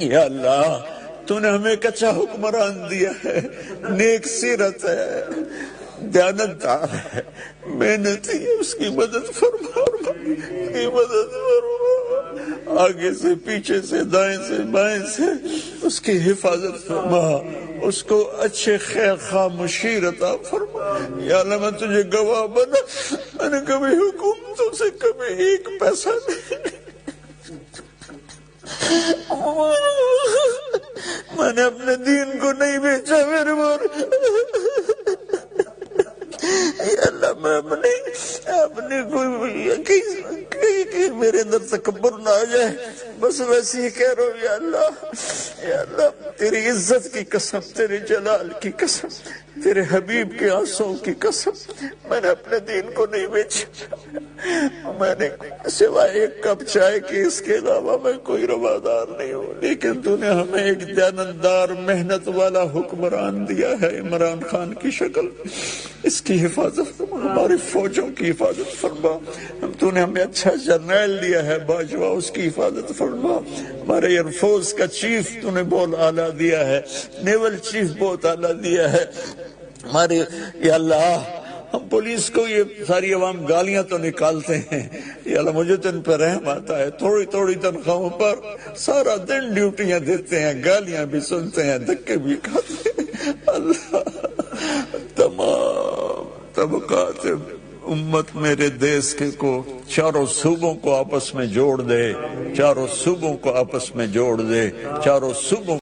یا اللہ تو نے ہمیں ایک اچھا حکمران دیا ہے، نیک سیرت ہے، دیانتدار ہے، محنتی ہے، اس کی مدد فرما، اس کی مدد فرما، آگے سے پیچھے سے دائیں سے بائیں سے اس کی حفاظت فرما، اس کو اچھے خیر خواہ مشیر عطا فرما۔ یا اللہ میں تجھے گواہ بنا، میں نے کبھی حکومتوں سے کبھی ایک پیسہ نہیں، میں نے اپنے دین کو نہیں بیچا میرے مور۔ یا اللہ میں اپنے کوئی میرے اندر تکبر نہ آ جائے، بس ویسے ہی کہہ رہا ہوں یا اللہ تیری عزت کی قسم، تیرے جلال کی قسم، تیرے حبیب کے آنسوں کی قسم، میں نے اپنے دین کو نہیں بیچا، میں نے سوائے ایک کپ چائے کے اس کے علاوہ میں کوئی روادار نہیں ہوں، لیکن تو نے ہمیں ایک دیانتدار محنت والا حکمران دیا ہے عمران خان کی شکل، اس کی حفاظت فرما، ہماری فوجوں کی حفاظت فرما، تو نے ہمیں اچھا جرنیل دیا ہے باجوہ، اس کی حفاظت فرما، ہمارے ایئر فورس کا چیف تو نے بہت اعلیٰ دیا ہے، نیول چیف بہت اعلیٰ دیا ہے ہمارے۔ یا اللہ ہم پولیس کو یہ ساری عوام گالیاں تو نکالتے ہیں، یا اللہ مجھے تو ان پہ رحم آتا ہے، تھوڑی تھوڑی تنخواہوں پر سارا دن ڈیوٹیاں دیتے ہیں، گالیاں بھی سنتے ہیں، دھکے بھی کھاتے ہیں۔ اللہ تمام طبقات امت میرے دیس کے کو چاروں صوبوں کو آپس میں جوڑ دے، چاروں صوبوں کو آپس میں جوڑ دے، چاروں صوبوں